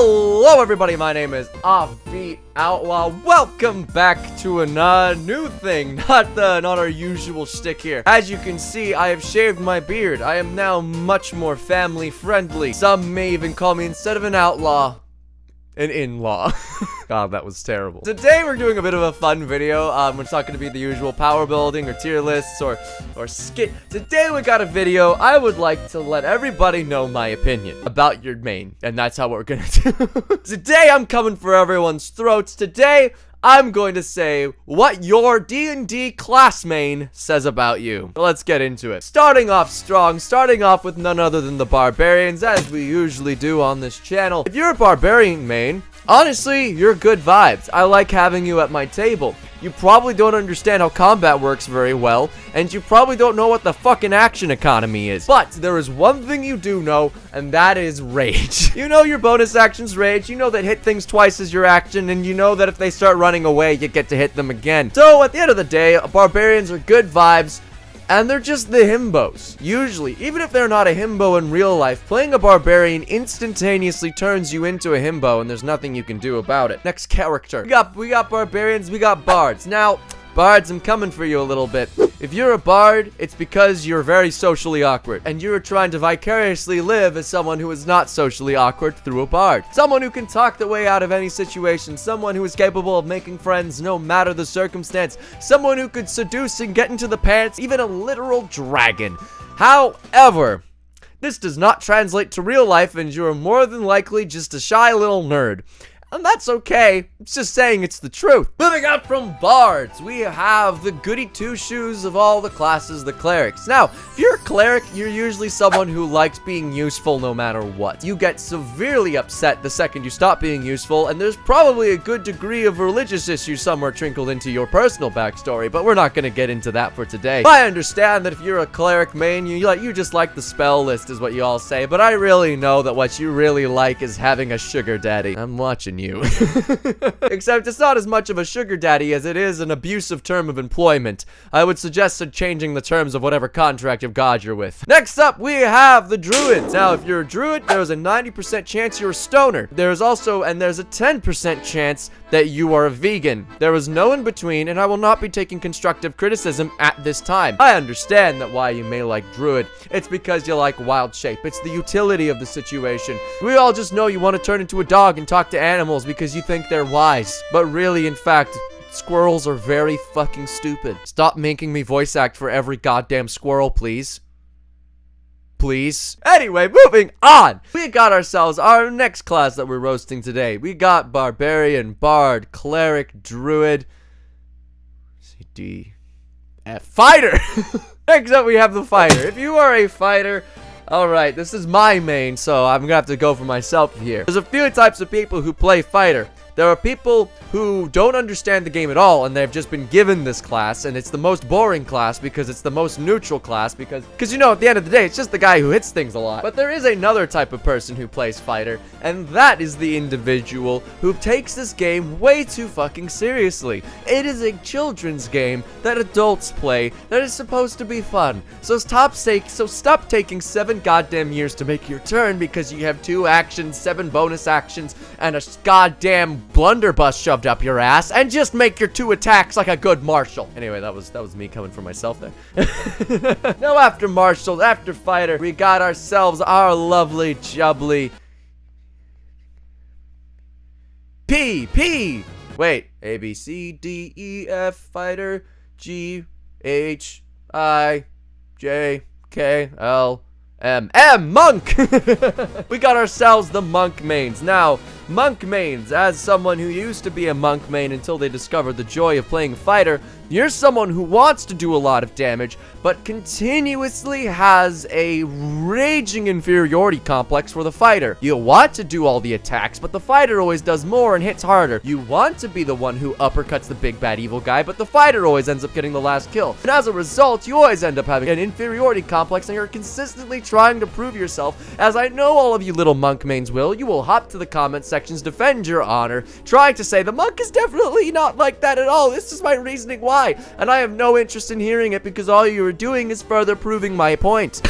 Hello everybody, my name is Offbeat Outlaw. Welcome back to a new thing, not our usual shtick here. As you can see, I have shaved my beard. I am now much more family friendly. Some may even call me, instead of an outlaw, an in-law. God, that was terrible. Today we're doing a bit of a fun video. It's not going to be the usual power building or tier lists or skit. Today we got a video. I would like to let everybody know my opinion about your main, and that's how we're going to do. Today I'm coming for everyone's throats. Today I'm going to say what your D&D class main says about you. Let's get into it. Starting off strong, starting off with none other than the Barbarians, as we usually do on this channel. If you're a Barbarian main, honestly, you're good vibes. I like having you at my table. You probably don't understand how combat works very well, and you probably don't know what the fucking action economy is. But there is one thing you do know, and that is rage. You know your bonus action's rage, you know that hit things twice is your action, and you know that if they start running away, you get to hit them again. So at the end of the day, Barbarians are good vibes, and they're just the himbos. Usually, even if they're not a himbo in real life, playing a Barbarian instantaneously turns you into a himbo, and there's nothing you can do about it. Next character. We got Barbarians, we got Bards. Now, Bards, I'm coming for you a little bit. If you're a Bard, it's because you're very socially awkward, and you're trying to vicariously live as someone who is not socially awkward through a Bard. Someone who can talk their way out of any situation, someone who is capable of making friends no matter the circumstance, someone who could seduce and get into the pants, even a literal dragon. However, this does not translate to real life, and you're more than likely just a shy little nerd. And that's okay, it's just saying it's the truth. Moving on from Bards, we have the goody two-shoes of all the classes, the Clerics. Now, if you're a Cleric, you're usually someone who likes being useful no matter what. You get severely upset the second you stop being useful, and there's probably a good degree of religious issue somewhere trickled into your personal backstory, but we're not going to get into that for today. I understand that if you're a Cleric main, you just like the spell list is what you all say, but I really know that what you really like is having a sugar daddy. I'm watching you. Except it's not as much of a sugar daddy as it is an abusive term of employment. I would suggest changing the terms of whatever contract of God you're with. Next up, we have the Druids. Now, if you're a Druid, there's a 90% chance you're a stoner. There's a 10% chance that you are a vegan. There is no in between, and I will not be taking constructive criticism at this time. I understand that why you may like Druid. It's because you like wild shape. It's the utility of the situation. We all just know you want to turn into a dog and talk to animals because you think they're wise. But really, in fact, squirrels are very fucking stupid. Stop making me voice act for every goddamn squirrel, please. Please. Anyway, moving on. We got ourselves our next class that we're roasting today. We got Barbarian, Bard, Cleric, Druid, Fighter. Next up, we have the Fighter. If you are a Fighter, alright, this is my main, so I'm gonna have to go for myself here. There's a few types of people who play Fighter. There are people who don't understand the game at all, and they've just been given this class, and it's the most boring class because it's the most neutral class because you know, at the end of the day, it's just the guy who hits things a lot. But there is another type of person who plays Fighter, and that is the individual who takes this game way too fucking seriously. It is a children's game that adults play that is supposed to be fun. So stop taking 7 goddamn years to make your turn because you have 2 actions, 7 bonus actions, and a goddamn blunderbuss shoved up your ass, and just make your 2 attacks like a good marshal. Anyway, that was me coming for myself there. Now after marshal, after Fighter, we got ourselves our lovely jubbly wait, A, B, C, D, E, F, Fighter, G, H, I, J, K, L, M, Monk! We got ourselves the Monk mains. Now, Monk mains, as someone who used to be a Monk main until they discovered the joy of playing Fighter, you're someone who wants to do a lot of damage, but continuously has a raging inferiority complex for the Fighter. You want to do all the attacks, but the Fighter always does more and hits harder. You want to be the one who uppercuts the big bad evil guy, but the Fighter always ends up getting the last kill. And as a result, you always end up having an inferiority complex, and you're consistently trying to prove yourself. As I know all of you little Monk mains will, you will hop to the comment sections, defend your honor, trying to say the Monk is definitely not like that at all. This is my reasoning why. And I have no interest in hearing it because all you are doing is further proving my point.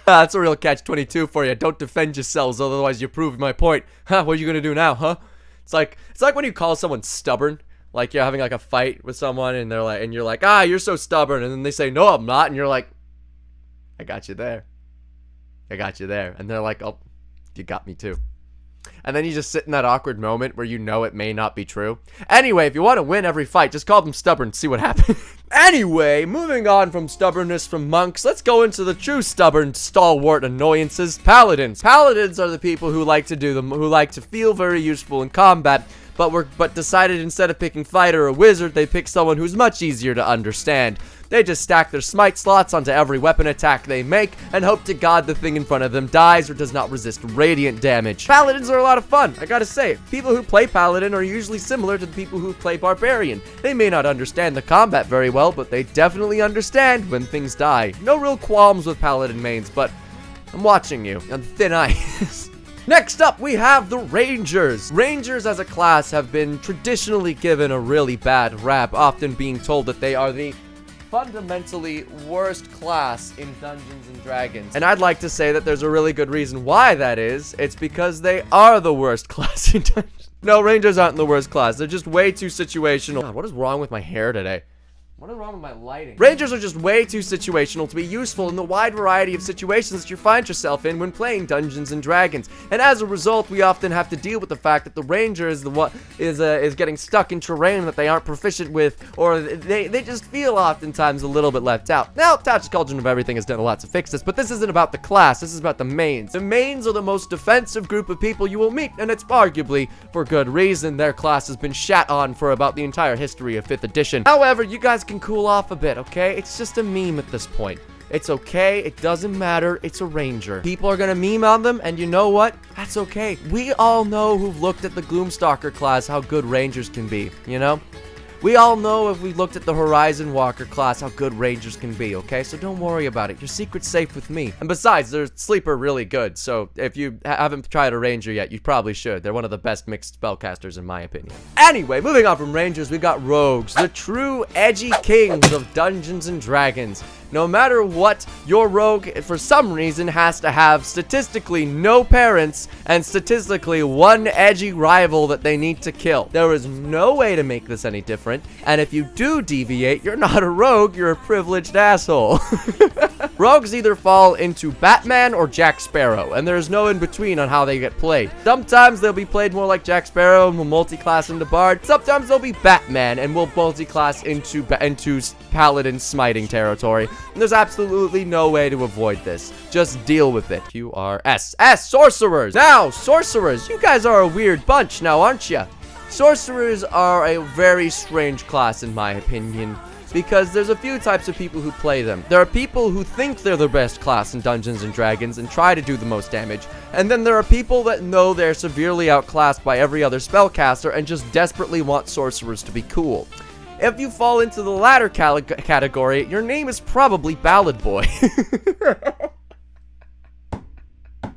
That's a real catch-22 for you. Don't defend yourselves, otherwise you prove my point. Huh, what are you gonna do now, huh? It's like when you call someone stubborn. Like you're having like a fight with someone and you're like, ah, you're so stubborn. And then they say, no, I'm not. And you're like, I got you there. I got you there. And they're like, oh, you got me too. And then you just sit in that awkward moment where you know it may not be true. Anyway, if you want to win every fight, just call them stubborn and see what happens. Anyway, moving on from stubbornness from monks, let's go into the true stubborn, stalwart annoyances, paladins. Paladins are the people who like to feel very useful in combat, but decided instead of picking fighter or wizard, they pick someone who's much easier to understand. They just stack their smite slots onto every weapon attack they make, and hope to God the thing in front of them dies or does not resist radiant damage. Paladins are a lot of fun, I gotta say. People who play Paladin are usually similar to the people who play Barbarian. They may not understand the combat very well, but they definitely understand when things die. No real qualms with Paladin mains, but I'm watching you on thin ice. Next up, we have the Rangers. Rangers as a class have been traditionally given a really bad rap, often being told that they are the fundamentally worst class in Dungeons and Dragons. And I'd like to say that there's a really good reason why that is. It's because they are the worst class in Dungeons. No, Rangers aren't the worst class. They're just way too situational. God, what is wrong with my hair today? What is wrong with my lighting? Rangers are just way too situational to be useful in the wide variety of situations that you find yourself in when playing Dungeons and Dragons. And as a result, we often have to deal with the fact that the Ranger is getting stuck in terrain that they aren't proficient with, or they just feel oftentimes a little bit left out. Now, Tactics Cauldron of Everything has done a lot to fix this, but this isn't about the class, this is about the mains. The mains are the most defensive group of people you will meet, and it's arguably for good reason. Their class has been shat on for about the entire history of 5th edition. However, you guys can cool off a bit, okay? It's just a meme at this point. It's okay, it doesn't matter, it's a ranger. People are gonna meme on them, and you know what? That's okay. We all know who've looked at the Gloomstalker class how good rangers can be, you know? We all know if we looked at the Horizon Walker class how good rangers can be, okay? So don't worry about it. Your secret's safe with me. And besides, they're sleeper really good, so if you haven't tried a ranger yet, you probably should. They're one of the best mixed spellcasters in my opinion. Anyway, moving on from rangers, we got rogues, the true edgy kings of Dungeons and Dragons. No matter what, your rogue, for some reason, has to have statistically no parents and statistically one edgy rival that they need to kill. There is no way to make this any different, and if you do deviate, you're not a rogue, you're a privileged asshole. Rogues either fall into Batman or Jack Sparrow, and there's no in-between on how they get played. Sometimes they'll be played more like Jack Sparrow and will multi-class into Bard. Sometimes they'll be Batman and will multi-class into Paladin smiting territory. And there's absolutely no way to avoid this. Just deal with it. QRS. Sorcerers! Now, Sorcerers, you guys are a weird bunch now, aren't you? Sorcerers are a very strange class in my opinion, because there's a few types of people who play them. There are people who think they're the best class in Dungeons and Dragons and try to do the most damage, and then there are people that know they're severely outclassed by every other spellcaster and just desperately want sorcerers to be cool. If you fall into the latter category, your name is probably Ballad Boy.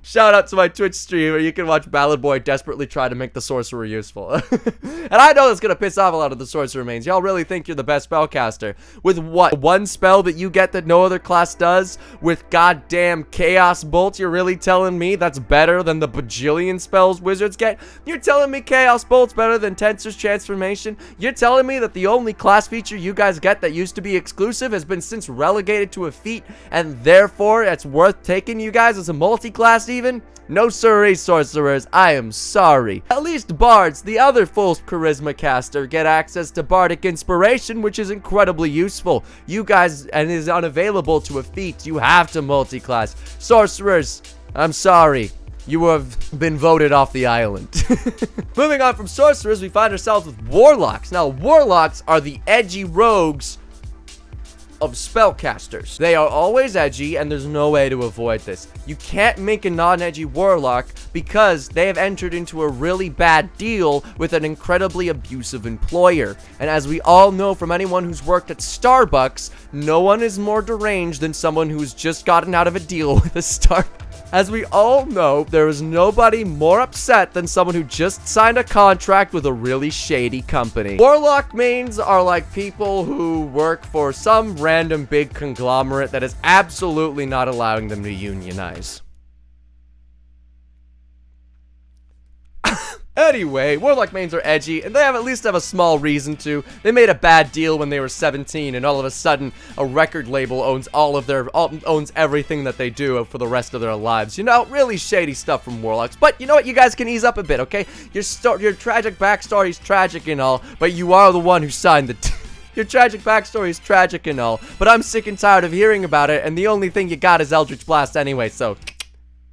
Shout out to my Twitch stream where you can watch Ballad Boy desperately try to make the sorcerer useful. And I know that's gonna piss off a lot of the sorcerer mains. Y'all really think you're the best spellcaster. With what? One spell that you get that no other class does? With goddamn Chaos Bolt, you're really telling me that's better than the bajillion spells wizards get? You're telling me Chaos Bolt's better than Tensor's Transformation? You're telling me that the only class feature you guys get that used to be exclusive has been since relegated to a feat, and therefore it's worth taking you guys as a multi-class even? No siree, sorcerers, I am sorry. At least bards, the other full charisma caster, get access to bardic inspiration, which is incredibly useful. You guys, and is unavailable to a feat. You have to multi-class. Sorcerers, I'm sorry. You have been voted off the island. Moving on from sorcerers, we find ourselves with warlocks. Now, warlocks are the edgy rogues of spellcasters. They are always edgy, and there's no way to avoid this. You can't make a non-edgy warlock because they have entered into a really bad deal with an incredibly abusive employer. And as we all know from anyone who's worked at Starbucks, no one is more deranged than someone who's just gotten out of a deal with a Starbucks. As we all know, there is nobody more upset than someone who just signed a contract with a really shady company. Warlock mains are like people who work for some random big conglomerate that is absolutely not allowing them to unionize. Anyway, Warlock mains are edgy, and they at least have a small reason to. They made a bad deal when they were 17, and all of a sudden, a record label owns owns everything that they do for the rest of their lives. You know, really shady stuff from Warlocks. But you know what? You guys can ease up a bit, okay? Your tragic backstory is tragic and all, but you are the one who signed the Your tragic backstory is tragic and all, but I'm sick and tired of hearing about it, and the only thing you got is Eldritch Blast anyway, so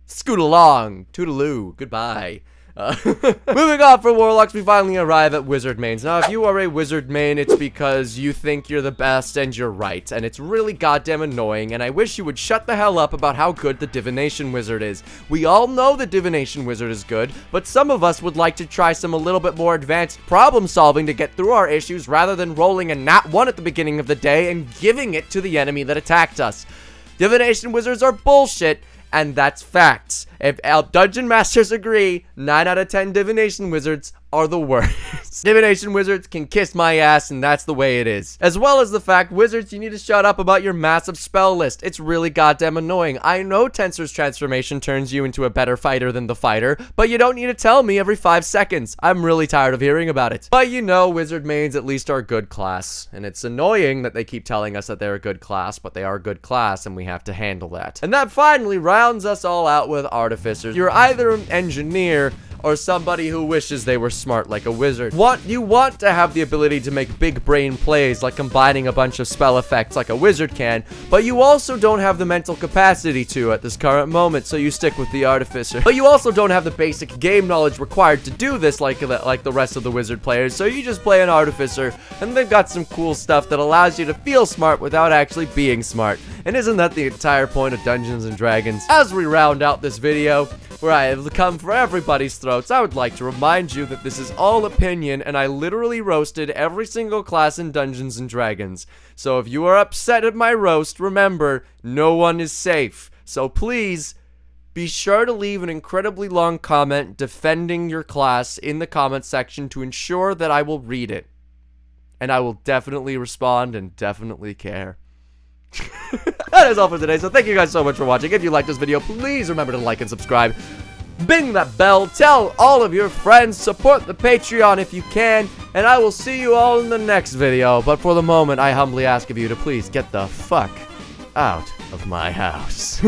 scoot along. Toodaloo. Goodbye. Moving on from Warlocks, we finally arrive at Wizard mains. Now, if you are a Wizard main, it's because you think you're the best and you're right, and it's really goddamn annoying, and I wish you would shut the hell up about how good the Divination Wizard is. We all know the Divination Wizard is good, but some of us would like to try some a little bit more advanced problem solving to get through our issues rather than rolling a nat 1 at the beginning of the day and giving it to the enemy that attacked us. Divination Wizards are bullshit, and that's facts. If dungeon masters agree, 9 out of 10 divination wizards are the worst. Divination wizards can kiss my ass, and that's the way it is. As well as the fact, wizards, you need to shut up about your massive spell list. It's really goddamn annoying. I know Tensor's transformation turns you into a better fighter than the fighter, but you don't need to tell me every 5 seconds. I'm really tired of hearing about it. But you know, wizard mains at least are a good class, and it's annoying that they keep telling us that they're a good class, but they are a good class, and we have to handle that. And that finally rounds us all out with artificers. You're either an engineer or somebody who wishes they were smart like a wizard. You want to have the ability to make big brain plays like combining a bunch of spell effects like a wizard can, but you also don't have the mental capacity to at this current moment, so you stick with the artificer. But you also don't have the basic game knowledge required to do this like the rest of the wizard players, so you just play an artificer, and they've got some cool stuff that allows you to feel smart without actually being smart. And isn't that the entire point of Dungeons and Dragons? As we round out this video, where I have come for everybody's throats, I would like to remind you that this is all opinion, and I literally roasted every single class in Dungeons and Dragons. So if you are upset at my roast, remember, no one is safe. So please, be sure to leave an incredibly long comment defending your class in the comment section to ensure that I will read it. And I will definitely respond and definitely care. That is all for today, so thank you guys so much for watching. If you liked this video, please remember to like and subscribe. Bing that bell, tell all of your friends, support the Patreon if you can, and I will see you all in the next video. But for the moment, I humbly ask of you to please get the fuck out of my house.